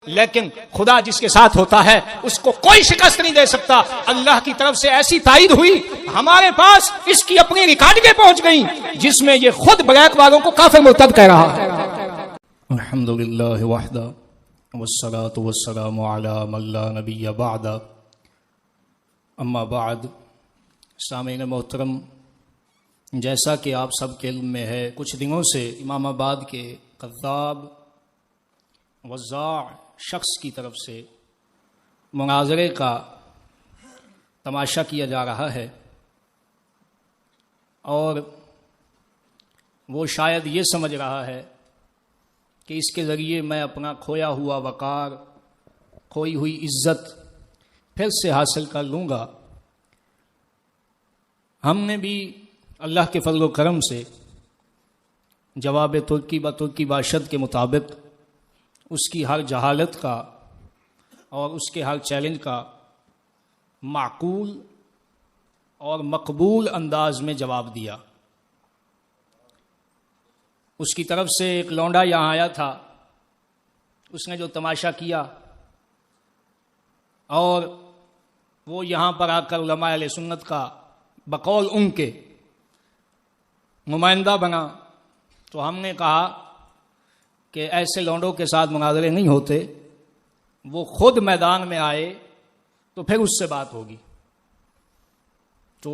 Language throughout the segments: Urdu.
لیکن خدا جس کے ساتھ ہوتا ہے اس کو کوئی شکست نہیں دے سکتا۔ اللہ کی طرف سے ایسی تائید ہوئی، ہمارے پاس اس کی اپنی ریکارڈنگیں پہنچ گئیں جس میں یہ خود بلیک والوں کو کافر مرتد کہہ رہا ہے۔ الحمدللہ وحدہ والصلاة والسلام علی من لا نبی بعد، اما بعد۔ سامعین محترم، جیسا کہ آپ سب کے علم میں ہے، کچھ دنوں سے امام آباد کے کذاب وضاع شخص کی طرف سے مناظرے کا تماشا کیا جا رہا ہے، اور وہ شاید یہ سمجھ رہا ہے کہ اس کے ذریعے میں اپنا کھویا ہوا وقار، کھوئی ہوئی عزت پھر سے حاصل کر لوں گا۔ ہم نے بھی اللہ کے فضل و کرم سے جواب ترکی بترکی باشد کے مطابق اس کی ہر جہالت کا اور اس کے ہر چیلنج کا معقول اور مقبول انداز میں جواب دیا۔ اس کی طرف سے ایک لونڈا یہاں آیا تھا، اس نے جو تماشا کیا اور وہ یہاں پر آ کر علماء اہل سنت کا بقول ان کے نمائندہ بنا، تو ہم نے کہا کہ ایسے لونڈوں کے ساتھ مناظرے نہیں ہوتے، وہ خود میدان میں آئے تو پھر اس سے بات ہوگی۔ تو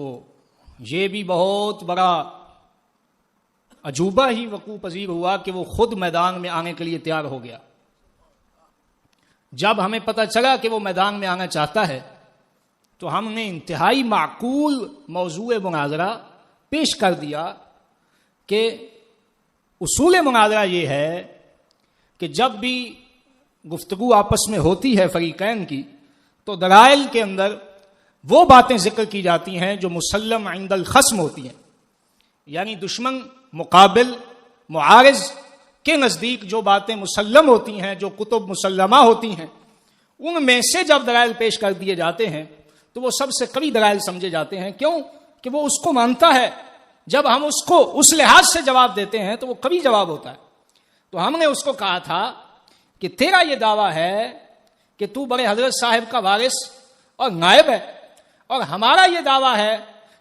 یہ بھی بہت بڑا عجوبہ ہی وقوع پذیر ہوا کہ وہ خود میدان میں آنے کے لیے تیار ہو گیا۔ جب ہمیں پتہ چلا کہ وہ میدان میں آنا چاہتا ہے تو ہم نے انتہائی معقول موضوع مناظرہ پیش کر دیا کہ اصول مناظرہ یہ ہے کہ جب بھی گفتگو آپس میں ہوتی ہے فریقین کی، تو دلائل کے اندر وہ باتیں ذکر کی جاتی ہیں جو مسلم عند الخصم ہوتی ہیں، یعنی دشمن، مقابل، معارض کے نزدیک جو باتیں مسلم ہوتی ہیں، جو کتب مسلمہ ہوتی ہیں، ان میں سے جب دلائل پیش کر دیے جاتے ہیں تو وہ سب سے قوی دلائل سمجھے جاتے ہیں۔ کیوں؟ کہ وہ اس کو مانتا ہے۔ جب ہم اس کو اس لحاظ سے جواب دیتے ہیں تو وہ قوی جواب ہوتا ہے۔ تو ہم نے اس کو کہا تھا کہ تیرا یہ دعویٰ ہے کہ تو بڑے حضرت صاحب کا وارث اور نائب ہے، اور ہمارا یہ دعویٰ ہے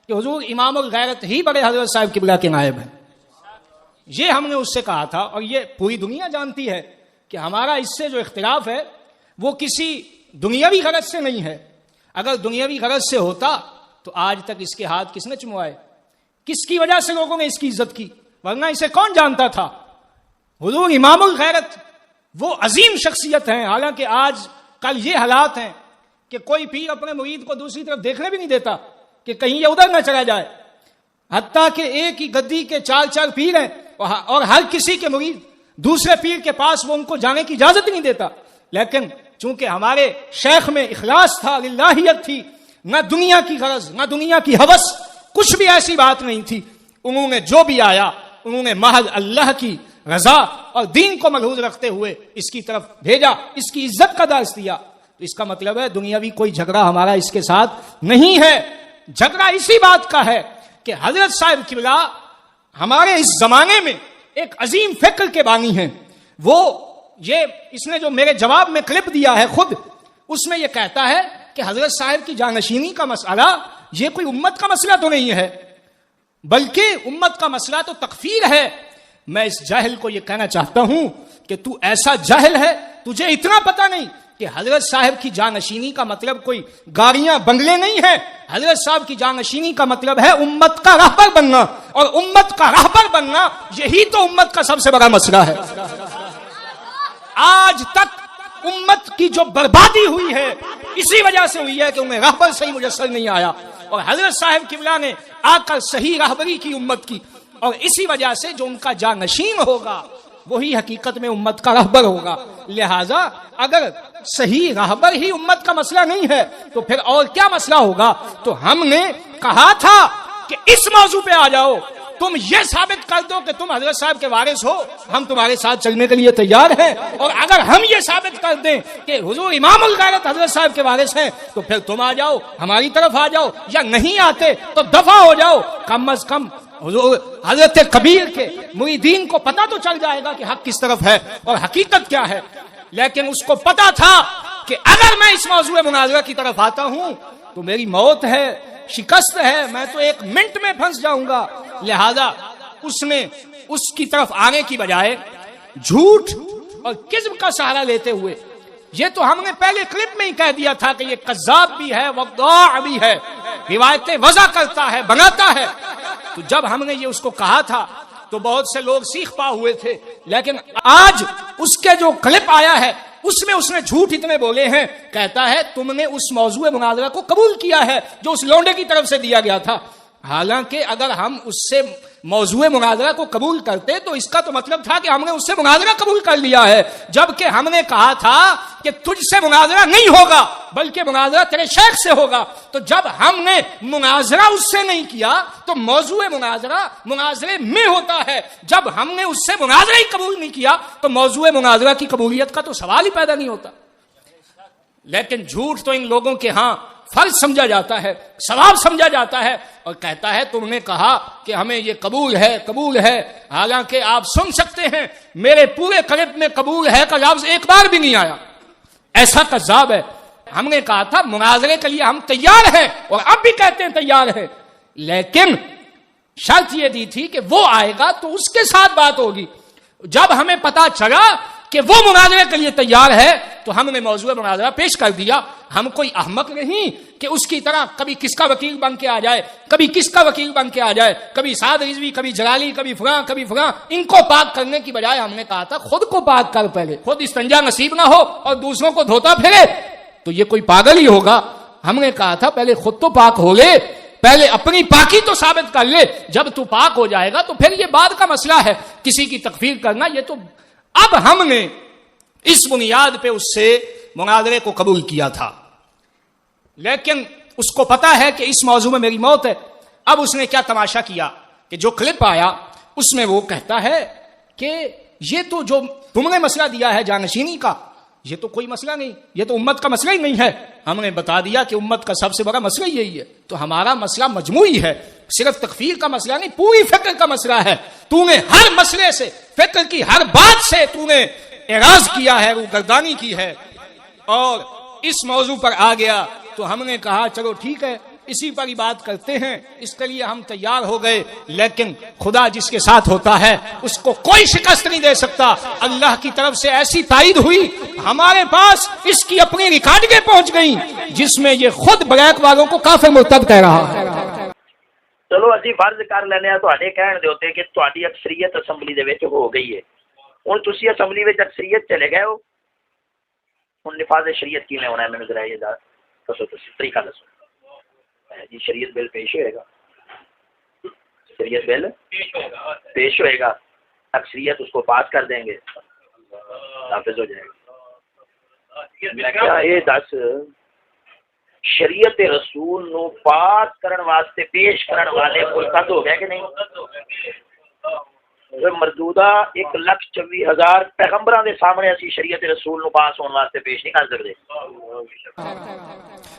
کہ حضور امام الغیرت ہی بڑے حضرت صاحب قبلہ کے نائب ہیں۔ یہ ہم نے اس سے کہا تھا، اور یہ پوری دنیا جانتی ہے کہ ہمارا اس سے جو اختلاف ہے وہ کسی دنیاوی غرض سے نہیں ہے۔ اگر دنیاوی غرض سے ہوتا تو آج تک اس کے ہاتھ کس نے چموائے؟ کس کی وجہ سے لوگوں نے اس کی عزت کی؟ ورنہ اسے کون جانتا تھا؟ حضور امام الغیرت وہ عظیم شخصیت ہیں، حالانکہ آج کل یہ حالات ہیں کہ کوئی پیر اپنے مرید کو دوسری طرف دیکھنے بھی نہیں دیتا کہ کہیں یہ ادھر نہ چلا جائے، حتیٰ کہ ایک ہی گدی کے چار چار پیر ہیں اور ہر کسی کے مرید دوسرے پیر کے پاس وہ ان کو جانے کی اجازت نہیں دیتا۔ لیکن چونکہ ہمارے شیخ میں اخلاص تھا، للہیت تھی، نہ دنیا کی غرض نہ دنیا کی ہوس، کچھ بھی ایسی بات نہیں تھی، انہوں نے جو بھی آیا انہوں نے محض اللہ کی رضا اور دین کو ملحوظ رکھتے ہوئے اس کی طرف بھیجا، اس کی عزت کا درس دیا۔ تو اس کا مطلب ہے دنیاوی کوئی جھگڑا ہمارا اس کے ساتھ نہیں ہے۔ جھگڑا اسی بات کا ہے کہ حضرت صاحب قبلہ ہمارے اس زمانے میں ایک عظیم فکر کے بانی ہیں۔ وہ یہ اس نے جو میرے جواب میں کلپ دیا ہے خود، اس میں یہ کہتا ہے کہ حضرت صاحب کی جانشینی کا مسئلہ یہ کوئی امت کا مسئلہ تو نہیں ہے، بلکہ امت کا مسئلہ تو تکفیر ہے۔ میں اس جاہل کو یہ کہنا چاہتا ہوں کہ تو ایسا جاہل ہے، تجھے اتنا پتہ نہیں کہ حضرت صاحب کی جانشینی کا مطلب کوئی گاڑیاں بنگلے نہیں ہے۔ حضرت صاحب کی جانشینی کا مطلب ہے امت کا راہبر بننا، اور امت کا راہبر بننا یہی تو امت کا سب سے بڑا مسئلہ ہے۔ آج تک امت کی جو بربادی ہوئی ہے اسی وجہ سے ہوئی ہے کہ انہیں راہبر صحیح میسر نہیں آیا، اور حضرت صاحب قبلہ نے آ کر صحیح راہبری کی امت کی، اور اسی وجہ سے جو ان کا جانشین ہوگا وہی حقیقت میں امت کا راہبر ہوگا۔ لہٰذا اگر صحیح راہبر ہی امت کا مسئلہ نہیں ہے تو پھر اور کیا مسئلہ ہوگا؟ تو ہم نے کہا تھا کہ اس موضوع پہ آ جاؤ، تم یہ ثابت کر دو کہ تم حضرت صاحب کے وارث ہو، ہم تمہارے ساتھ چلنے کے لیے تیار ہیں، اور اگر ہم یہ ثابت کر دیں کہ حضور امام الغیرت حضرت صاحب کے وارث ہیں تو پھر تم آ جاؤ، ہماری طرف آ جاؤ، یا نہیں آتے تو دفع ہو جاؤ۔ کم از کم حضور حضرت کبیر کے مریدین کو پتہ تو چل جائے گا کہ حق کس طرف ہے اور حقیقت کیا ہے۔ لیکن اس کو پتا تھا کہ اگر میں اس موضوع مناظرہ کی طرف آتا ہوں تو میری موت ہے، شکست ہے، میں تو 1 منٹ میں پھنس جاؤں گا. لہذا اس نے اس کی طرف آنے کی بجائے جھوٹ اور کذب کا سہارا لیتے ہوئے، یہ تو ہم نے پہلے کلپ میں ہی کہہ دیا تھا کہ یہ کذاب بھی ہے، وضاع بھی ہے، روایتیں وضع کرتا ہے، بناتا ہے. تو جب ہم نے یہ اس کو کہا تھا تو بہت سے لوگ سیخ پا ہوئے تھے، لیکن آج اس کے جو کلپ آیا ہے اس میں اس نے جھوٹ اتنے بولے ہیں. کہتا ہے تم نے اس موضوع مناظرہ کو قبول کیا ہے جو اس لونڈے کی طرف سے دیا گیا تھا. حالانکہ اگر ہم اس سے موضوع مناظرہ کو قبول کرتے تو اس کا تو مطلب تھا کہ ہم نے اس سے مناظرہ قبول کر لیا ہے، جبکہ ہم نے کہا تھا کہ تجھ سے مناظرہ نہیں ہوگا بلکہ مناظرہ تیرے شیخ سے ہوگا. تو جب ہم نے مناظرہ اس سے نہیں کیا تو موضوع مناظرہ مناظرے میں ہوتا ہے. جب ہم نے اس سے مناظرہ ہی قبول نہیں کیا تو موضوع مناظرہ کی قبولیت کا تو سوال ہی پیدا نہیں ہوتا. لیکن جھوٹ تو ان لوگوں کے ہاں فرض سمجھا جاتا ہے، ثواب سمجھا جاتا ہے، اور کہتا ہے تم نے کہا کہ ہمیں یہ قبول ہے قبول ہے. حالانکہ آپ سن سکتے ہیں میرے پورے کلپ میں قبول ہے کا لفظ ایک بار بھی نہیں آیا. ایسا کذاب ہے. ہم نے کہا تھا مناظرے کے لیے ہم تیار ہیں اور اب بھی کہتے ہیں تیار ہیں، لیکن شرط یہ دی تھی کہ وہ آئے گا تو اس کے ساتھ بات ہوگی. جب ہمیں پتا چلا کہ وہ مناظرے کے لیے تیار ہے تو ہم نے موضوع مناظرہ پیش کر دیا. ہم کوئی احمق نہیں کہ اس کی طرح کبھی کس کا وکیل بن کے آ جائے، کبھی کس کا وکیل بن کے آ جائے، کبھی سعد رضوی، کبھی جلالی، کبھی فلاں. ان کو پاک کرنے کی بجائے ہم نے کہا تھا خود کو پاک کر، پہلے خود استنجا نصیب نہ ہو اور دوسروں کو دھوتا پھرے تو یہ کوئی پاگل ہی ہوگا. ہم نے کہا تھا پہلے خود تو پاک ہو لے، پہلے اپنی پاکی تو ثابت کر لے، جب تو پاک ہو جائے گا تو پھر یہ بعد کا مسئلہ ہے کسی کی تکفیر کرنا. یہ تو اب ہم نے اس بنیاد پہ اس سے مناظرے کو قبول کیا تھا، لیکن اس کو پتا ہے کہ اس موضوع میں میری موت ہے. اب اس نے کیا تماشا کیا کہ جو کلپ آیا اس میں وہ کہتا ہے کہ یہ تو جو تم نے مسئلہ دیا ہے جانشینی کا، یہ تو کوئی مسئلہ نہیں، یہ تو امت کا مسئلہ ہی نہیں ہے. ہم نے بتا دیا کہ امت کا سب سے بڑا مسئلہ یہی ہے. تو ہمارا مسئلہ مجموعی ہے، صرف تکفیر کا مسئلہ نہیں، پوری فکر کا مسئلہ ہے. تو نے ہر مسئلے سے، فکر کی ہر بات سے تو نے اعراض کیا ہے، روگردانی کی ہے اور اس موضوع پر آ گیا. تو ہم نے کہا چلو ٹھیک ہے، اسی پر ہی بات کرتے ہیں. اس کے لیے ہم تیار ہو گئے، لیکن خدا جس کے ساتھ ہوتا ہے اس کو کوئی شکست نہیں دے سکتا. اللہ کی طرف سے ایسی تائید ہوئی، ہمارے پاس اس کی اپنی ریکارڈنگیں پہنچ گئیں جس میں یہ خود بلیک والوں کو کافر مرتد کہہ رہا ہے. چلو اسی فرض کر لینے ہیں تواڈے کہن دے اوتے کہ تواڈی اکثریت اسمبلی دے وچ ہو گئی ہے. ہن تسی اسمبلی وچ اکثریت چلے گئے ہو، ہن نفاذ شریعت کیویں ہونا ہے؟ مینوں ذرا یہ دسو، تسی طریقہ دسو. جی شریعت بل پیش ہوئے گا، شریعت بل پیش ہوئے گا، اکثریت اس کو پاس کر دیں گے، نافذ ہو جائے گا. میں کیا یہ دس شریعت رسول نو پاس کرن واسطے پیش کرن والے مرتد ہو گئے کہ نہیں؟ مردودہ 1,24,000 پیغمبراں دے سامنے اسی شریعت رسول نو پاس ہونے واسطے پیش نہیں کر سکتے.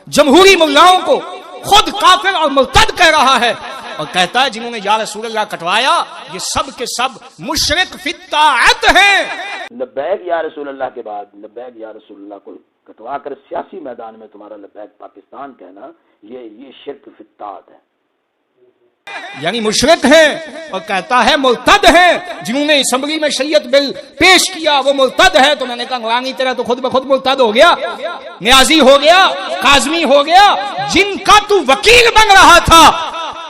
جمہوری ملاؤں کو خود کافر اور مرتد کہہ رہا ہے اور کہتا ہے جنہوں نے یا رسول اللہ کٹوایا یہ سب کے سب مشرک فی الطاعت ہیں. لبیک یا رسول اللہ کے بعد لبیک یا رسول اللہ کو کٹوا کر سیاسی میدان میں تمہارا لبیک پاکستان کہنا یہ شرک فی الطاعت ہے، یعنی مشرک ہیں. اور کہتا ہے مرتد ہیں، جنہوں نے اسمبلی میں شریعت بل پیش کیا وہ مرتد ہے. تو میں نے کہا نورانی تیرا تو خود بخود مرتد ہو گیا، نیازی ہو گیا، کاظمی ہو گیا. جن کا تو وکیل بن رہا تھا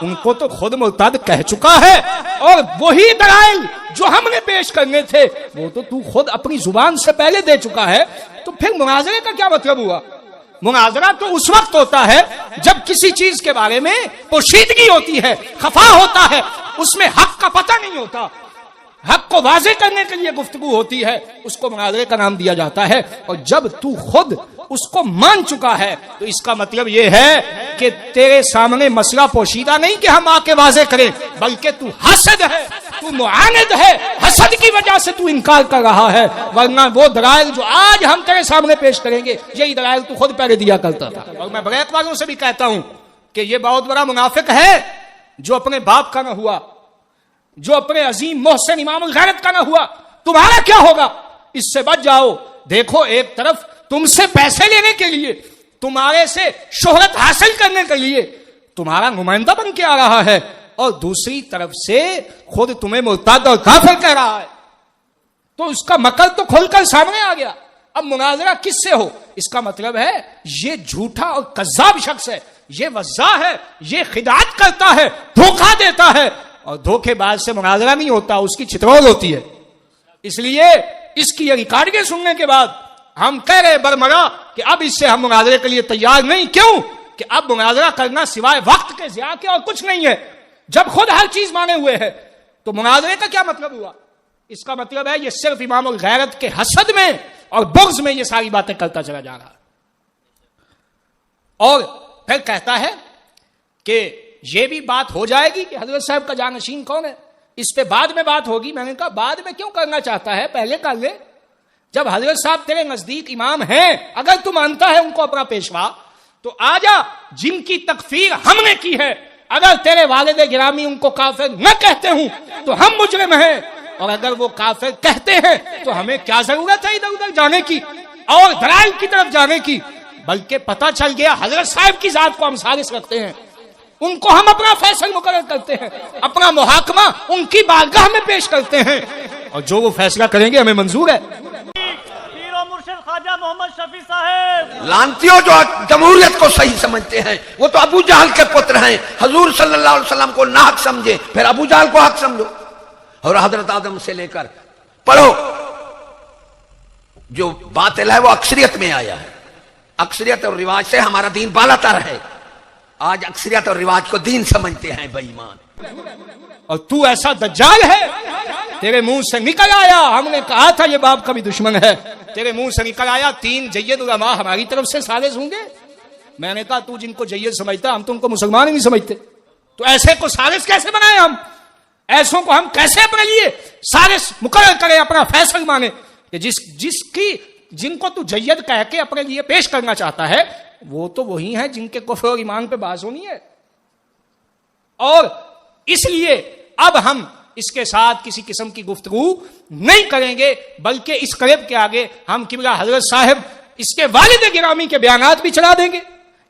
ان کو تو خود مرتد کہہ چکا ہے، اور وہی دلائل جو ہم نے پیش کرنے تھے وہ تو خود اپنی زبان سے پہلے دے چکا ہے. تو پھر مناظرے کا کیا مطلب ہوا؟ مناظرہ تو اس وقت ہوتا ہے جب کسی چیز کے بارے میں پوشیدگی ہوتی ہے، خفا ہوتا ہے، اس میں حق کا پتہ نہیں ہوتا، حق کو واضح کرنے کے لیے گفتگو ہوتی ہے، اس کو مناظرے کا نام دیا جاتا ہے. اور جب تو خود اس کو مان چکا ہے تو اس کا مطلب یہ ہے کہ تیرے سامنے مسئلہ پوشیدہ نہیں کہ ہم آ کے واضح کریں، بلکہ تو حسد ہے، تو معاند ہے، حسد کی وجہ سے تو انکار کر رہا ہے. ورنہ وہ دلائل جو آج ہم تیرے سامنے پیش کریں گے یہی دلائل تو خود پہلے دیا کرتا تھا. اور میں بریک والوں سے بھی کہتا ہوں کہ یہ بہت بڑا منافق ہے جو اپنے باپ کا نہ ہوا، جو اپنے عظیم محسن امام الغیرت کا نہ ہوا. تمہارا کیا ہوگا؟ اس سے بچ جاؤ. دیکھو ایک طرف تم سے پیسے لینے کے لیے, تمہارے سے شہرت حاصل کرنے کے لیے تمہارا نمائندہ بن کے آ رہا ہے, اور دوسری طرف سے خود تمہیں مرتد اور کافر کہہ رہا ہے. تو اس کا مکر تو کھل کر سامنے آ گیا. اب مناظرہ کس سے ہو, اس کا مطلب ہے یہ جھوٹا اور کذاب شخص ہے, یہ وضاح ہے, یہ خداعت کرتا ہے, دھوکہ دیتا ہے, اور دھوکے باز سے مناظرہ نہیں ہوتا, اس کی چترول ہوتی ہے. اس لیے اس کی یہ ریکارڈنگیں سننے کے بعد ہم کہہ رہے برمرا کہ اب اس سے ہم مناظرے کے لیے تیار نہیں. کیوں کہ اب مناظرہ کرنا سوائے وقت کے ضیاع کے اور کچھ نہیں ہے. جب خود ہر چیز مانے ہوئے ہے تو مناظرے کا کیا مطلب ہوا؟ اس کا مطلب ہے یہ صرف امام الغیرت کے حسد میں اور بغض میں یہ ساری باتیں کرتا چلا جا رہا. اور پھر کہتا ہے کہ یہ بھی بات ہو جائے گی کہ حضرت صاحب کا جانشین کون ہے, اس پہ بعد میں بات ہوگی. میں نے کہا بعد میں کیوں کرنا چاہتا ہے, پہلے کر لے. جب حضرت صاحب تیرے نزدیک امام ہیں, اگر تو مانتا ہے ان کو اپنا پیشوا, تو آجا جن کی تکفیر ہم نے کی ہے, اگر تیرے والد گرامی ان کو کافر نہ کہتے ہوں تو ہم مجرم ہیں, اور اگر وہ کافر کہتے ہیں تو ہمیں کیا ضرورت ہے ادھر ادھر جانے کی اور دلائل کی طرف جانے کی. بلکہ پتہ چل گیا حضرت صاحب کی ذات کو ہم ثالث رکھتے ہیں, ان کو ہم اپنا فیصل مقرر کرتے ہیں, اپنا محاکمہ ان کی بارگاہ میں پیش کرتے ہیں, اور جو وہ فیصلہ کریں گے ہمیں منظور ہے. خواجہ محمد شفیع صاحب لانتیوں جو جمہوریت کو صحیح سمجھتے ہیں وہ تو ابو جہل کے پتر ہیں. حضور صلی اللہ علیہ وسلم کو ناحق سمجھے, پھر ابو جہل کو حق سمجھو. اور حضرت آدم سے لے کر پڑھو, جو باطل ہے وہ اکثریت میں آیا ہے. اکثریت اور رواج سے ہمارا دین بالا تر ہے. آج اکثریت اور رواج کو دین سمجھتے ہیں بے ایمان. اور تو ایسا دجال ہے, تیرے منہ سے نکل آیا, ہم نے کہا تھا یہ باپ کا بھی دشمن ہے, تیرے منہ سے نکل آیا 3 جید علماء ہماری طرف سے ثالث ہوں گے. میں نے کہا تو جن کو جید سمجھتا, ہم تو ان کو مسلمان ہی نہیں سمجھتے, تو ایسے کو ثالث کیسے بنائے ہم؟ ایسوں کو ہم کیسے اپنے لیے ثالث مقرر کریں, اپنا فیصل مانے کہ جن کو تو جید کہہ کے اپنے لیے پیش کرنا چاہتا ہے وہ تو وہی ہیں جن کے کفر اور ایمان پہ باز ہونی ہے. اور اس لیے اب ہم اس کے ساتھ کسی قسم کی گفتگو نہیں کریں گے, بلکہ اس قریب کے آگے ہم قبلہ حضرت صاحب اس کے والد گرامی کے بیانات بھی چلا دیں گے,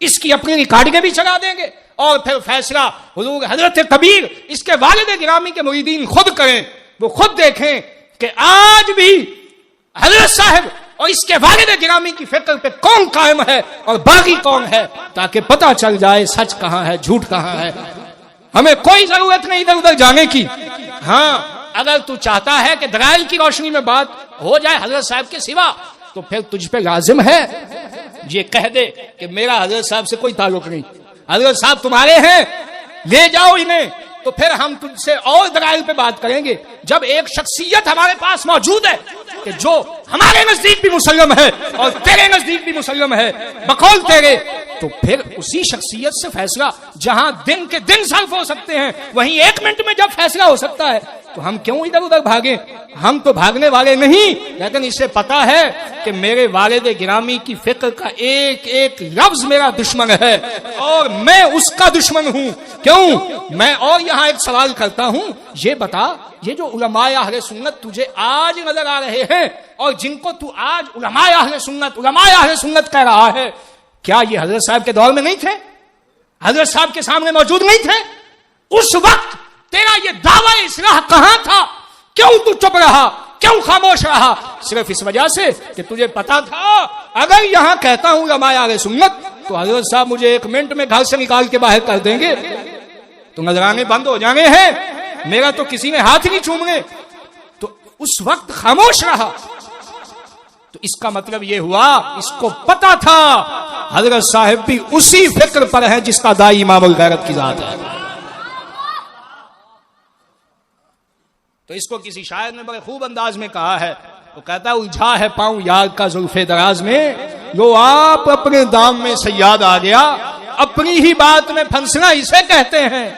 اس کی اپنی ریکارڈنگیں بھی چلا دیں گے, اور پھر فیصلہ حضور حضرت کبیر اس کے والد گرامی کے مریدین خود کریں, وہ خود دیکھیں کہ آج بھی حضرت صاحب اور اس کے والد گرامی کی فکر پہ کون قائم ہے اور باغی کون ہے, تاکہ پتہ چل جائے سچ کہاں ہے جھوٹ کہاں ہے. ہمیں کوئی ضرورت نہیں ادھر ادھر جانے کی. ہاں اگر تو چاہتا ہے کہ دلائل کی روشنی میں بات ہو جائے حضرت صاحب کے سوا, تو پھر تجھ پہ لازم ہے یہ کہہ دے کہ میرا حضرت صاحب سے کوئی تعلق نہیں, حضرت صاحب تمہارے ہیں, لے جاؤ انہیں, تو پھر ہم تجھ سے اور دلائل پہ بات کریں گے. جب ایک شخصیت ہمارے پاس موجود ہے کہ جو ہمارے نزدیک بھی مسلم ہے اور تیرے نزدیک بھی مسلم ہے بقول تیرے, تو پھر اسی شخصیت سے فیصلہ, جہاں دن کے دن صرف ہو سکتے ہیں وہیں 1 منٹ میں جب فیصلہ ہو سکتا ہے, تو ہم کیوں ادھر ادھر بھاگیں؟ ہم تو بھاگنے والے نہیں, لیکن اسے پتا ہے کہ میرے والد گرامی کی فکر کا ایک ایک لفظ میرا دشمن ہے, اور میں اس کا دشمن ہوں. کیوں؟ میں اور یہاں ایک سوال کرتا ہوں, یہ بتا, یہ جو علماء اہل سنت تجھے آج نظر آ رہے ہیں اور جن کو تو آج علماء اہل سنت کہہ رہا ہے, کیا یہ حضرت صاحب کے دور میں نہیں تھے؟ حضرت صاحب کے سامنے موجود نہیں تھے؟ اس وقت تیرا یہ دعوی اصلاح کہاں تھا؟ کیوں تو چپ رہا, کیوں خاموش رہا؟ صرف اس وجہ سے کہ تجھے پتا تھا اگر یہاں کہتا ہوں علماء اہل سنت تو حضرت صاحب مجھے 1 منٹ میں گھر سے نکال کے باہر کر دیں گے, تو نظرانے بند ہو جانے ہیں, میرا تو کسی نے ہاتھ نہیں چومنے. تو اس وقت خاموش رہا, تو اس کا مطلب یہ ہوا اس کو پتا تھا حضرت صاحب بھی اسی فکر پر ہے جس کا دائی امام الغیرت کی ذات ہے. تو اس کو کسی شاعر نے بڑے خوب انداز میں کہا ہے, وہ کہتا ہے الجھا ہے پاؤں یار کا زلف دراز میں, جو آپ اپنے دام میں صیاد آ گیا, اپنی ہی بات میں پھنسنا اسے کہتے ہیں.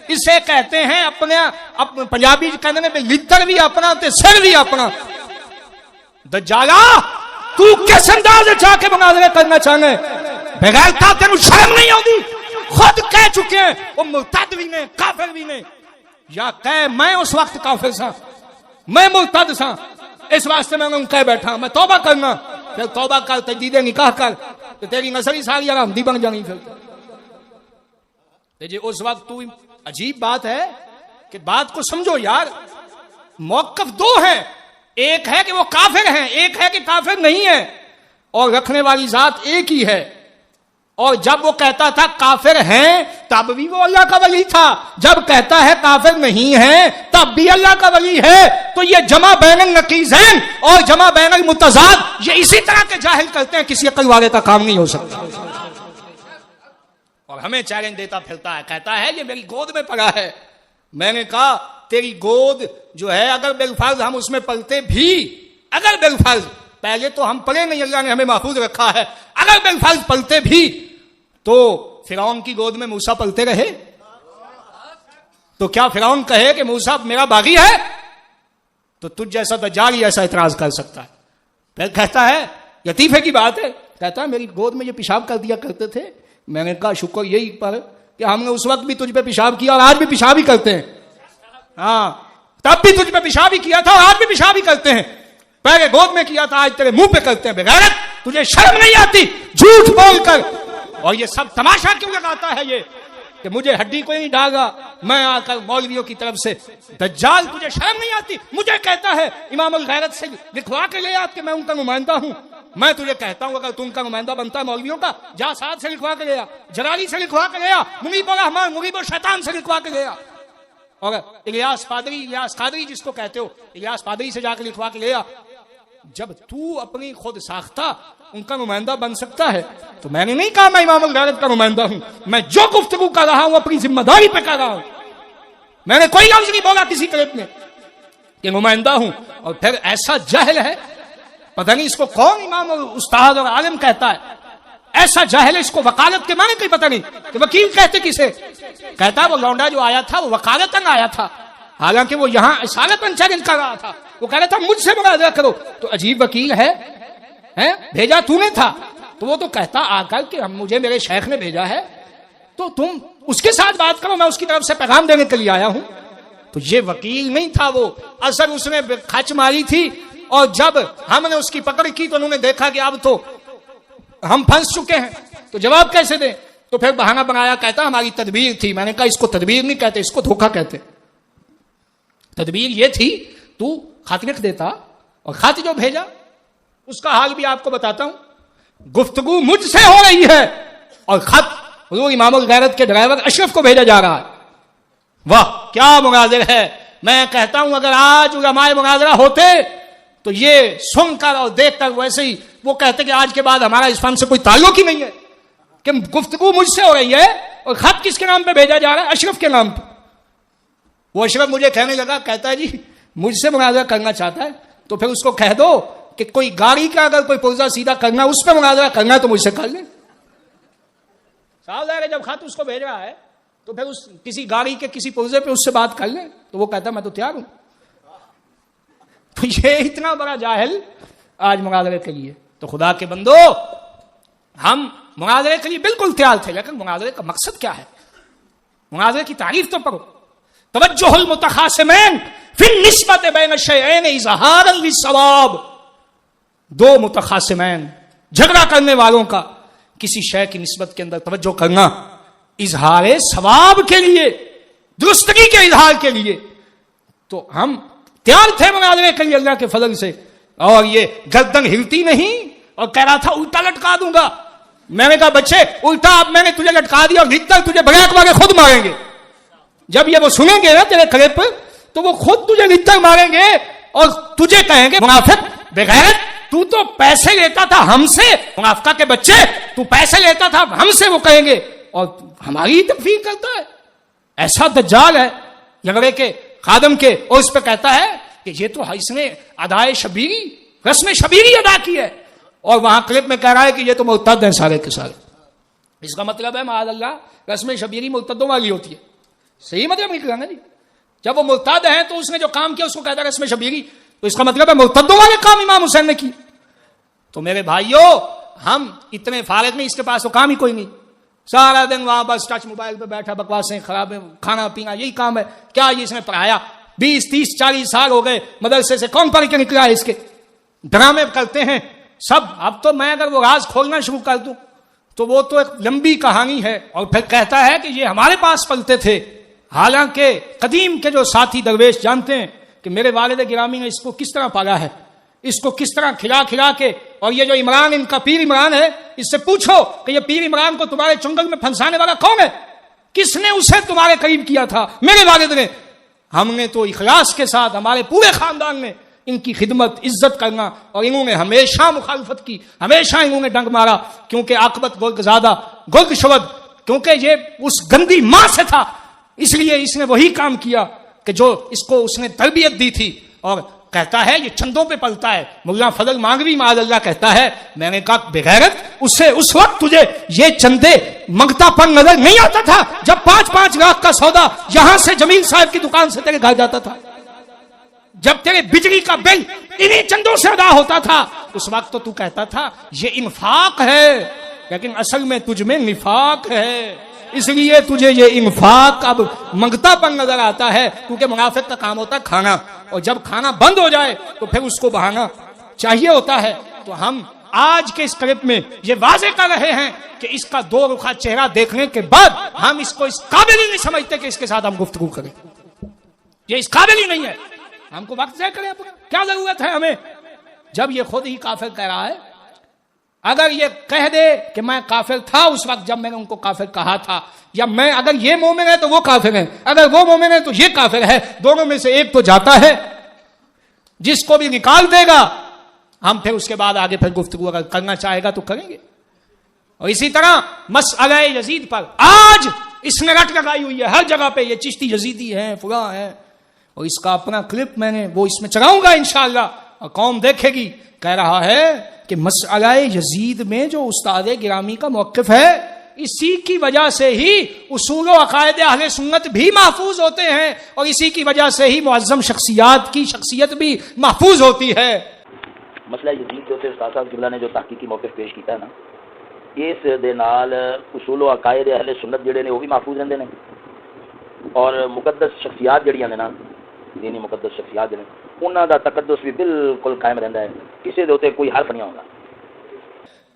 اسے کہتے ہیں اپنے پنجابی کہنے میں لتر بھی اپنا تے سر بھی اپنا. دجالا تو کس انداز چاہ کے مناظرے کرنا چاہنے, بغیر تھا تینوں شرم نہیں ہوتی؟ خود کہہ چکے ہیں وہ مرتد بھی نہیں کافر بھی نہیں, یا کہ میں اس وقت کافر سا, میں مرتد سا, اس واسطے میں کہہ بیٹھا میں توبہ کرنا. پھر توبہ کر, تجدید نکاح کر, تو تیری نسل ہی ساری آرامدی بن جانی. پھر جی اس وقت تو عجیب بات ہے کہ بات کو سمجھو یار. موقف دو ہیں, ایک ہے کہ وہ کافر ہیں, ایک ہے کہ کافر نہیں ہے, اور رکھنے والی ذات ایک ہی ہے. اور جب وہ کہتا تھا کافر ہیں تب بھی وہ اللہ کا ولی تھا, جب کہتا ہے کافر نہیں ہے تب بھی اللہ کا ولی ہے. تو یہ جمع بین النقیضین اور جمع بین المتضاد یہ اسی طرح کے جاہل کرتے ہیں, کسی عقل والے کا کام نہیں ہو سکتا. اور ہمیں چیلنج دیتا پھرتا ہے, کہتا ہے یہ میری گود میں پڑا ہے. میں نے کہا تیری گود جو ہے اگر بالفرض ہم اس میں پلتے بھی, اگر بالفرض, پہلے تو ہم پڑے نہیں, اللہ نے ہمیں محفوظ رکھا ہے, اگر بالفرض پلتے بھی تو فرعون کی گود میں موسیٰ پلتے رہے تو کیا فرعون کہے کہ موسیٰ میرا باغی ہے؟ تو تجھ جیسا دجال ہی ایسا اعتراض کر سکتا ہے. پھر کہتا ہے لطیفے کی بات ہے, کہتا ہے میری گود میں یہ پیشاب کر دیا کرتے تھے. میں نے کہا شکر یہی پر کہ ہم نے اس وقت بھی تجھ پہ پیشاب کیا اور آج بھی پیشاب ہی کرتے ہیں. ہاں تب بھی تجھ پہ پیشاب ہی کیا تھا اور آج بھی پیشاب ہی کرتے ہیں. پہلے گود میں کیا تھا, آج تیرے منہ پہ کرتے ہیں. بغیرت, تجھے شرم نہیں آتی جھوٹ بول کر؟ اور یہ سب تماشا کیوں لگاتا ہے یہ کہ مجھے ہڈی کو نہیں ڈالا میں آ کر مولویوں کی طرف سے. دجال تجھے شرم نہیں آتی؟ مجھے کہتا ہے امام الغیرت سے لکھوا کے لے آ کہ میں ان کا نمائندہ ہوں. میں تجھے کہتا ہوں اگر تم کا نمائندہ بنتا ہے مولویوں کا, جا سعد سے لکھوا کے لے آ, جلالی سے لکھوا کے لے آ, منیب الرحمان منیب الشیطان سے لکھوا کے لے آ. اور الیاس قادری جس کو کہتے ہو, الیاس قادری سے جا کے لکھوا کے لے آ. جب تو اپنی خود ساختہ ان کا نمائندہ بن سکتا ہے تو میں نے نہیں کہا میں امام الغیرت کا نمائندہ ہوں. میں جو گفتگو کر رہا ہوں اپنی ذمہ داری پہ کر رہا ہوں. میں نے کوئی لفظ نہیں بولا کسی کلپ میں کہ نمائندہ ہوں. اور پھر ایسا جہل ہے, پتہ نہیں اس کو کون امام اور استاد اور عالم کہتا ہے. ایسا جہل, اس کو وکالت کے معنی کوئی پتہ نہیں کہ وکیل کہتے کسے. کہتا وہ لونڈا جو آیا تھا وہ وکالتاً آیا تھا, حالانکہ وہ یہاں اصالتاً چیلنج کر رہا تھا. وہ کہہ رہا تھا مجھ سے مناظرہ کرو. تو عجیب وکیل ہے, بھیجا تو نے تھا, تو وہ تو کہتا آ کر کہ مجھے میرے شیخ نے بھیجا ہے تو تم اس کے ساتھ بات کرو, میں اس کی طرف سے پیغام دینے کے لیے آیا ہوں. تو یہ وکیل نہیں تھا, وہ اصل اس نے کھچ ماری تھی. اور جب ہم نے اس کی پکڑ کی تو انہوں نے دیکھا کہ اب تو ہم پھنس چکے ہیں, تو جواب کیسے دیں. تو پھر بہانہ بنایا, کہتا ہماری تدبیر تھی. میں نے کہا اس کو تدبیر نہیں کہتے, اس کو دھوکہ کہتے. تدبیر یہ تھی تو خط لکھ دیتا, اور خط جو بھیجا اس کا حال بھی آپ کو بتاتا ہوں. گفتگو مجھ سے ہو رہی ہے اور خط حضور امام الغیرت کے ڈرائیور اشرف کو بھیجا جا رہا ہے. واہ کیا مناظر ہے. میں کہتا ہوں اگر آج علماء مناظرہ ہوتے تو یہ سن کر اور دیکھ کر ویسے ہی وہ کہتے کہ آج کے بعد ہمارا اس فن سے کوئی تعلق ہی نہیں ہے, کہ گفتگو مجھ سے ہو رہی ہے اور خط کس کے نام پہ بھیجا جا رہا ہے؟ اشرف کے نام پہ. وہ اشرف مجھے کہنے لگا, کہتا ہے جی مجھ سے مناظرہ کرنا چاہتا ہے تو پھر اس کو کہہ دو کہ کوئی گاڑی کا اگر کوئی پرزہ سیدھا کرنا اس پہ مناظرہ کرنا ہے تو مجھ سے کر لیں. صاحب ظاہر ہے جب خط اس کو بھیج رہا ہے تو پھر اس کسی گاڑی کے کسی پرزے پہ اس سے بات کر لیں. تو وہ کہتا ہے میں تو تیار ہوں. تو یہ اتنا بڑا جاہل آج مناظرے کے لیے. تو خدا کے بندو ہم مناظرے کے لیے بالکل تیار تھے, لیکن مناظرے کا مقصد کیا ہے؟ مناظرے کی تعریف تو پڑھو. توجہ المتخاصمین فی النسبت بین الشیئین اظہارا للصواب. دو متخاصمین جھگڑا کرنے والوں کا کسی شے کی نسبت کے اندر توجہ کرنا اظہار ثواب کے لیے, درستگی کے اظہار کے لیے. تو ہم تیار تھے مناظرے کے لیے اللہ کے فضل سے. اور یہ گردن ہلتی نہیں اور کہہ رہا تھا الٹا لٹکا دوں گا. میں نے کہا بچے الٹا اب میں نے تجھے لٹکا دیا اور لکھ تجھے بریک والے خود ماریں گے. جب یہ وہ سنیں گے نا تیرے کلپ تو وہ خود تجھے لکھ کر ماریں گے اور تجھے کہیں گے منافق بغیرت, تو پیسے لیتا تھا ہم سے, منافقہ کے بچے تو پیسے لیتا تھا ہم سے. وہ کہیں گے اور ہماری تکفیر کرتا ہے. ایسا دجال ہے لنگڑے کے خادم کے, اور اس پہ کہتا ہے کہ یہ تو اس نے ادائے شبیری, رسم شبیری ادا کی ہے, اور وہاں کلپ میں کہہ رہا ہے کہ یہ تو مرتد ہیں سارے کے سارے. اس کا مطلب ہے معاذ اللہ رسم شبیری مرتدوں والی ہوتی ہے. صحیح مطلب نکلا نا جی. جب وہ مرتد ہیں تو اس نے جو کام کیا اس کو کہتا ہے رسم شبیری, تو اس کا مطلب ہے مرتدوں والے کام امام حسین نے کی. تو میرے بھائیوں ہم اتنے فارغ نہیں, اس کے پاس تو کام ہی کوئی نہیں. سارا دن وہاں بس ٹچ موبائل پہ بیٹھا, بکواسیں خراب, کھانا پینا یہی کام ہے. کیا یہ اس نے پڑھایا؟ 20, 30, 40 سال ہو گئے مدرسے سے کون پڑھ کے نکلا ہے اس کے؟ ڈرامے کرتے ہیں سب. اب تو میں اگر وہ راز کھولنا شروع کر دوں تو وہ تو ایک لمبی کہانی ہے. اور پھر کہتا ہے کہ یہ ہمارے پاس پلتے تھے، حالانکہ قدیم کے جو ساتھی درویش جانتے ہیں کہ میرے والد گرامی نے اس کو کس طرح پالا ہے، اس کو کس طرح کھلا کھلا کے. اور یہ جو عمران ان کا پیر عمران ہے، اس سے پوچھو کہ یہ پیر عمران کو تمہارے چنگل میں پھنسانے والا کون ہے؟ کس نے اسے تمہارے قریب کیا تھا؟ میرے والد نے. ہم نے تو اخلاص کے ساتھ، ہمارے پورے خاندان نے ان کی خدمت عزت کرنا، اور انہوں نے ہمیشہ مخالفت کی، ہمیشہ انہوں نے ڈنگ مارا، کیونکہ عاقبت گرگ زادہ گرگ شود، کیونکہ یہ اس گندی ماں سے تھا، اس لیے اس نے وہی کام کیا کہ جو اس کو اس نے تربیت دی تھی. اور کہتا ہے یہ چندوں پہ پلتا ہے. ملا فضل مانگوی معاذ اللہ کہتا ہے میں نے کہا بغیرت، اسے اس وقت تجھے یہ چندے منگتا پن نظر نہیں آتا تھا جب 5-5 لاکھ کا سودا یہاں سے جمیل صاحب کی دکان سے تیرے گھر جاتا تھا، جب تیرے بجلی کا بل انہی چندوں سے ادا ہوتا تھا، اس وقت تو کہتا تھا یہ انفاق ہے، لیکن اصل میں تجھ میں نفاق ہے، اس لیے تجھے یہ انفاق اب منگتا پن نظر آتا ہے، کیونکہ منافق کا کام ہوتا ہے کھانا، اور جب کھانا بند ہو جائے تو پھر اس کو بہانا چاہیے ہوتا ہے. تو ہم آج کے اس کلپ میں یہ واضح کر رہے ہیں کہ اس کا دو رخا چہرہ دیکھنے کے بعد ہم اس کو اس قابل ہی نہیں سمجھتے کہ اس کے ساتھ ہم گفتگو کریں. یہ اس قابل ہی نہیں ہے. ہم کو وقت ضائع کریں اپنا، کیا ضرورت ہے ہمیں، جب یہ خود ہی کافر کہہ رہا ہے. اگر یہ کہہ دے کہ میں کافر تھا اس وقت جب میں نے ان کو کافر کہا تھا، یا میں اگر یہ مومن ہے تو وہ کافر ہے، اگر وہ مومن ہے تو یہ کافر ہے، دونوں میں سے ایک تو جاتا ہے. جس کو بھی نکال دے گا ہم پھر اس کے بعد آگے پھر گفتگو اگر کرنا چاہے گا تو کریں گے. اور اسی طرح مسئلہ یزید پر آج اس نے رٹ لگائی ہوئی ہے ہر جگہ پہ، یہ چشتی یزیدی ہیں فلاں ہیں، اور اس کا اپنا کلپ میں نے وہ اس میں چلاؤں گا انشاءاللہ، اور قوم دیکھے گی. کہہ رہا ہے کہ مسئلہ یزید میں جو استاد گرامی کا موقف ہے، اسی کی وجہ سے ہی اصول و عقائد اہل سنت بھی محفوظ ہوتے ہیں، اور اسی کی وجہ سے ہی معظم شخصیات کی شخصیت بھی محفوظ ہوتی ہے. مسئلہ یزید جو استاد صاحب قبلہ نے جو تحقیقی موقف پیش کیتا ہے نا، اس دے نال اصول و عقائد اہل سنت جڑے نے وہ بھی محفوظ رہندے نے، اور مقدس شخصیات جڑیاں نے نا، دینی مقدس شخصیات جڑے انہاں دا تقدس بھی بالکل قائم رہندا ہے، کسی دے اوتے کوئی حرف نہیں ہوگا.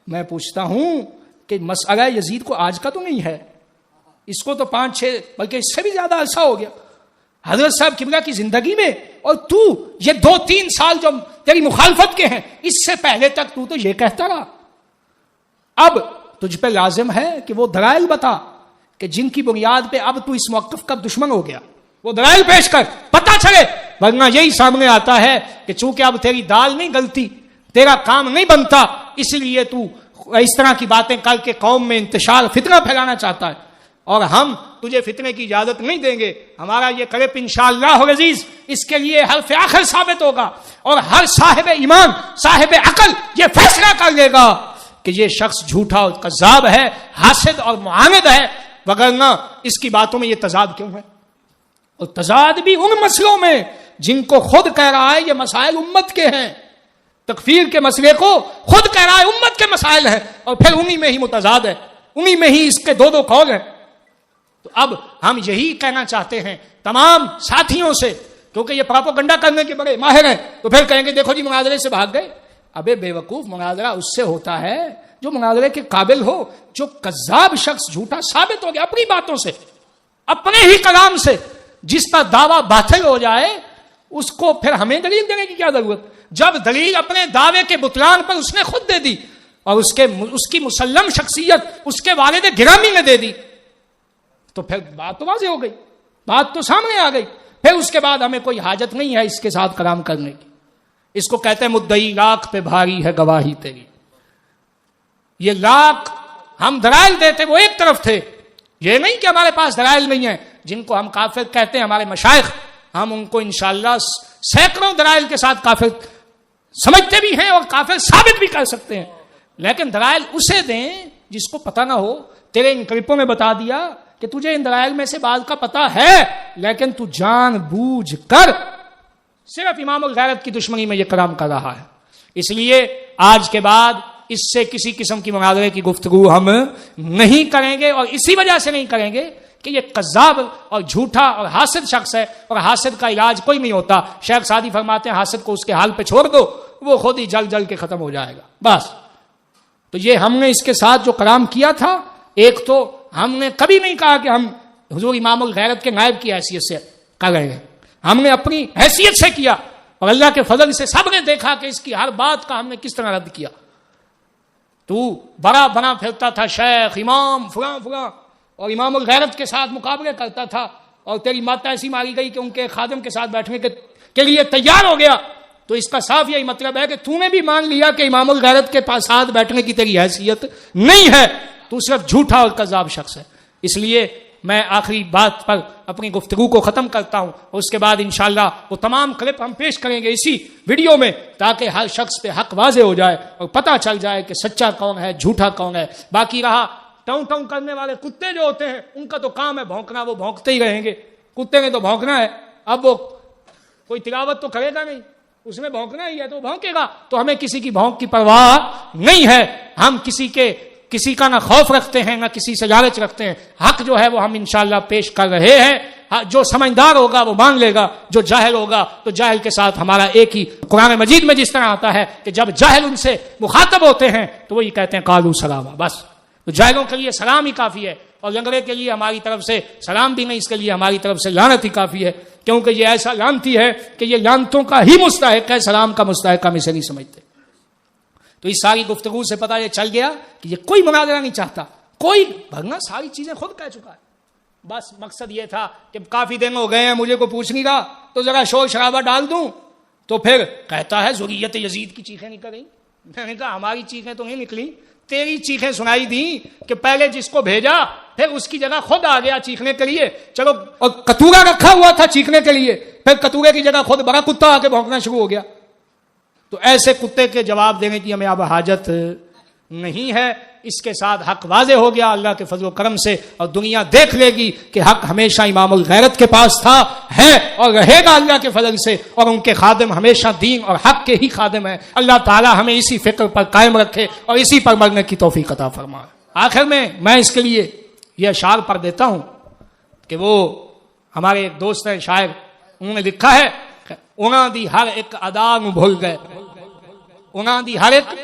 میں پوچھتا ہوں کہ مسئلہ یزید کو آج کا تو نہیں ہے، اس کو تو 5-6 بلکہ اس سے بھی زیادہ عرصہ ہو گیا حضرت صاحب قبلہ کی زندگی میں، اور تو یہ 2-3 سال جو تیری مخالفت کے ہیں اس سے پہلے تک تو یہ کہتا رہا. اب تجھ پہ لازم ہے کہ وہ دلائل بتا کہ جن کی بنیاد پہ اب تو اس موقف کا دشمن ہو گیا، وہ دلائل پیش کر، پتہ چلے. ورنہ یہی سامنے آتا ہے کہ چونکہ اب تیری دال نہیں گلتی، تیرا کام نہیں بنتا، اس لیے تو اس طرح کی باتیں کر کے قوم میں انتشار فتنہ پھیلانا چاہتا ہے، اور ہم تجھے فتنے کی اجازت نہیں دیں گے. ہمارا یہ کلپ انشاءاللہ العزیز اس کے لیے حرف آخر ثابت ہوگا، اور ہر صاحب ایمان صاحب عقل یہ فیصلہ کر لے گا کہ یہ شخص جھوٹا اور کذاب ہے، حاسد اور معاند ہے، وگرنہ اس کی باتوں میں یہ تضاد کیوں ہے؟ اور تضاد بھی ان مسئلوں میں جن کو خود کہہ رہا ہے یہ مسائل امت کے ہیں. تکفیر کے مسئلے کو خود کہہ رہا ہے امت کے مسائل ہیں، اور پھر انہی میں ہی متضاد ہے، انہی میں ہی اس کے 2 قول ہیں. تو اب ہم یہی کہنا چاہتے ہیں تمام ساتھیوں سے، کیونکہ یہ پراپوگنڈا کرنے کے بڑے ماہر ہیں، تو پھر کہیں گے دیکھو جی مناظرے سے بھاگ گئے. ابے بے وقوف، مناظرہ اس سے ہوتا ہے جو مناظرے کے قابل ہو. جو کذاب شخص جھوٹا ثابت ہو گیا اپنی باتوں سے، اپنے ہی کلام سے، جس کا دعویٰ باطل ہو جائے اس کو پھر ہمیں دلیل دینے کی کیا ضرورت؟ جب دلیل اپنے دعوے کے بطلان پر اس نے خود دے دی، اور اس کی مسلم شخصیت اس کے والد گرامی نے دے دی، تو پھر بات تو واضح ہو گئی، بات تو سامنے آ گئی. پھر اس کے بعد ہمیں کوئی حاجت نہیں ہے اس کے ساتھ کلام کرنے کی. اس کو کہتے ہیں مدعی لاکھ پہ بھاری ہے گواہی تیری. یہ لاکھ ہم دلائل دیتے وہ ایک طرف تھے، یہ نہیں کہ ہمارے پاس دلائل نہیں ہیں. جن کو ہم کافر کہتے ہیں ہمارے مشائخ، ہم ان کو انشاءاللہ سینکڑوں دلائل کے ساتھ کافر سمجھتے بھی ہیں اور کافر ثابت بھی کر سکتے ہیں. لیکن دلائل اسے دیں جس کو پتہ نہ ہو. تیرے ان کلپوں میں بتا دیا کہ تجھے ان دلائل میں سے بعض کا پتہ ہے، لیکن تو جان بوجھ کر صرف امام الغیرت کی دشمنی میں یہ کلام کر رہا ہے. اس لیے آج کے بعد اس سے کسی قسم کی مناظرے کی گفتگو ہم نہیں کریں گے، اور اسی وجہ سے نہیں کریں گے کہ کہ یہ قذاب اور جھوٹا اور حاسد شخص ہے، اور حاسد کا علاج کوئی نہیں ہوتا. شیخ سعدی فرماتے ہیں حاسد کو اس کے حال پہ چھوڑ دو، وہ خود ہی جل جل کے ختم ہو جائے گا بس. تو یہ ہم نے اس کے ساتھ جو کلام کیا تھا، ایک تو ہم نے کبھی نہیں کہا کہ ہم حضور امام الغیرت کے نائب کی حیثیت سے کر رہے ہیں، ہم نے اپنی حیثیت سے کیا، اور اللہ کے فضل سے سب نے دیکھا کہ اس کی ہر بات کا ہم نے کس طرح رد کیا. تو بڑا بنا پھرتا تھا شیخ امام فلاں فلاں، اور امام الغیرت کے ساتھ مقابلے کرتا تھا، اور تیری مات ایسی ماری گئی کہ ان کے خادم کے ساتھ بیٹھنے کے لیے تیار ہو گیا. تو اس کا صاف یہی مطلب ہے کہ تو نے بھی مان لیا کہ امام الغیرت کے پاس ساتھ بیٹھنے کی تیری حیثیت نہیں ہے، تو صرف جھوٹا اور کذاب شخص ہے. اس لیے میں آخری بات پر اپنی گفتگو کو ختم کرتا ہوں، اور اس کے بعد انشاءاللہ وہ تمام کلپ ہم پیش کریں گے اسی ویڈیو میں، تاکہ ہر شخص پہ حق واضح ہو جائے اور پتہ چل جائے کہ سچا کون ہے جھوٹا کون ہے. باقی رہا ٹاؤں ٹاؤں کرنے والے کتے جو ہوتے ہیں، ان کا تو کام ہے بھونکنا، وہ بھونکتے ہی رہیں گے. کتے نے تو بھونکنا ہے، اب وہ کوئی تلاوت تو کرے گا نہیں، اس میں بھونکنا ہی ہے تو بھونکے گا. تو ہمیں کسی کی بھونک کی پرواہ نہیں ہے، ہم کسی کا نہ خوف رکھتے ہیں نہ کسی سے لالچ رکھتے ہیں. حق جو ہے وہ ہم انشاءاللہ پیش کر رہے ہیں. جو سمجھدار ہوگا وہ مان لے گا، جو جاہل ہوگا تو جاہل کے ساتھ ہمارا ایک ہی. قرآن مجید میں جس طرح آتا ہے کہ جب جاہل ان سے مخاطب ہوتے ہیں تو وہی کہتے ہیں قالوا سلاما، بس. تو جاہلوں کے لیے سلام ہی کافی ہے، اور لنگڑے کے لیے ہماری طرف سے سلام بھی نہیں، اس کے لیے ہماری طرف سے لعنت ہی کافی ہے، کیونکہ یہ ایسا لعنتی ہے کہ یہ لعنتوں کا ہی مستحق ہے، سلام کا مستحق ہم اسے نہیں سمجھتے. تو اس ساری گفتگو سے پتہ یہ چل گیا کہ یہ کوئی مناظرہ نہیں چاہتا، کوئی بھرنا ساری چیزیں خود کہہ چکا ہے. بس مقصد یہ تھا کہ کافی دن ہو گئے ہیں مجھے کو پوچھ نہیں رہا تو ذرا شور شرابہ ڈال دوں. تو پھر کہتا ہے ذریت یزید کی چیخیں نکل گئی. میں نے کہا ہماری چیخیں تو نہیں نکلی، تیری چیخیں سنائی دی کہ پہلے جس کو بھیجا پھر اس کی جگہ خود آ گیا چیخنے کے لیے. چلو، اور کتورا رکھا ہوا تھا چیخنے کے لیے، پھر کتورے کی جگہ خود بڑا کتا آ کے بھونکنا شروع ہو گیا. تو ایسے کتے کے جواب دینے کی ہمیں اب حاجت نہیں ہے. اس کے ساتھ حق واضح ہو گیا اللہ کے فضل و کرم سے، اور دنیا دیکھ لے گی کہ حق ہمیشہ امام الغیرت کے پاس تھا، ہے اور رہے گا اللہ کے فضل سے، اور ان کے خادم ہمیشہ دین اور حق کے ہی خادم ہیں. اللہ تعالی ہمیں اسی فکر پر قائم رکھے اور اسی پر مرنے کی توفیق عطا فرمائے. آخر میں اس کے لیے یہ اشعار پڑھ دیتا ہوں کہ وہ ہمارے ایک دوست ہیں شاعر، انہوں نے لکھا ہے انہاں دی ہر ایک ادا نو بھول گئے، انہاں دی ہر ایک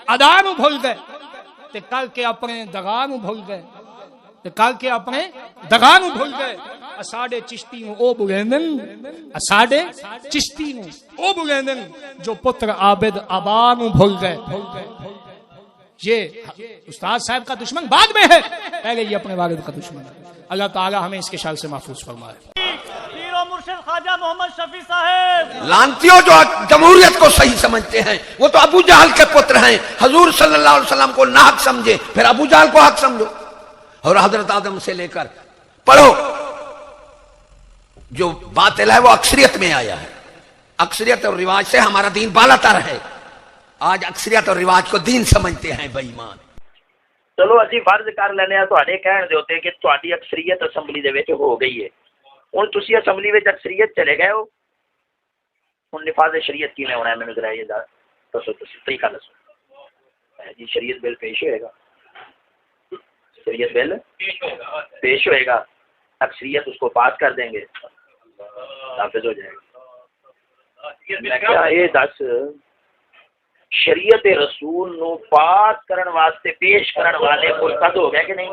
ادا نو بھول گئے تے کر کے اپنے دغا نو بھول گئے، تے کر کے اپنے دغا نو بھول گئے. اساڈے چشتی نو او بلیندن، اساڈے چشتی نو او بلیندن جو پتر عابد آبا نو بھول گئے. یہ استاد صاحب کا دشمن بعد میں ہے، پہلے یہ اپنے والد کا دشمن ہے. اللہ تعالی ہمیں اس کے شر سے محفوظ فرمائے. پیر و مرشد خواجہ محمد شفیع صاحب. لانتیوں جو جمہوریت کو صحیح سمجھتے ہیں وہ تو ابو جہل کے پتر ہیں. حضور صلی اللہ علیہ وسلم کو ناحق سمجھے پھر ابو جہل کو حق سمجھو. اور حضرت آدم سے لے کر پڑھو، جو باطل ہے وہ اکثریت میں آیا ہے. اکثریت اور رواج سے ہمارا دین بالا تر ہے. آج اکثریت اور رواج کو دین سمجھتے ہیں بے ایمان. چلو اسی فرض کر لینے ہیں تواڈے کہن دے اوتے کہ تواڈی اکثریت اسمبلی دے وچ ہو گئی ہے. ہن تسی اسمبلی وچ اکثریت چلے گئے ہو، ہن نفاذ شریعت کیویں ہونا ہے مینوں ذرا یہ دسو، تسی طریقہ دسو. جی شریعت بل پیش ہوئے گا، شریعت بل پیش ہوئے گا، اکثریت اس کو پاس کر دیں گے، نافذ ہو جائے گا. میں کیا یہ دس شریعت رسول نو پاس کرن واسطے پیش کرن والے مرتد ہو گئے کہ نہیں؟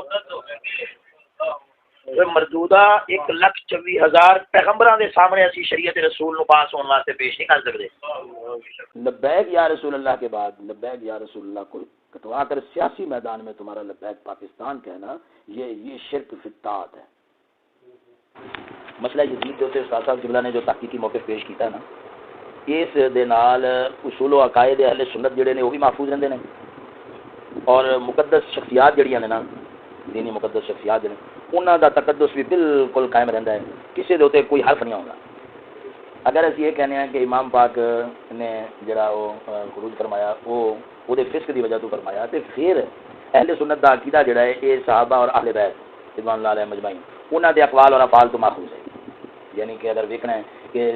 مردودہ 1,24,000 پیغمبراں دے سامنے اسی شریعت رسول نو پاس ہونے واسطے پیش نہیں کر سکتے. لبیک یا رسول اللہ کے بعد لبیک یا رسول اللہ کو کٹوا کر سیاسی میدان میں تمہارا لبیک پاکستان کہنا یہ شرک فی الطاعت ہے. مسئلہ یزید جو استاد صاحب جبلا نے جو تحقیقی موقف پیش کیتا ہے نا، اس دے نال اصول و عقائد اہل سنت جڑے نے وہ بھی محفوظ رہندے نے، اور مقدس شخصیات جڑیاں نے نا، دینی مقدس شخصیات جڑے انہاں دا تقدس بھی بالکل قائم رہندا ہے. کسی دے اوتے کوئی حرف نہیں ہوگا. اگر اسی یہ کہنے ہیں کہ امام پاک نے جڑا وہ خروج فرمایا وہ دے فسق دی وجہ تو فرمایا، تے پھر اہل سنت دا عقیدہ جڑا ہے یہ صحابہ اور اہل بیت رضوان اللہ علیہم اجمعین انہاں دے اقوال اور افعال تو محفوظ ہے. یعنی کہ اگر دیکھنا ہے کہ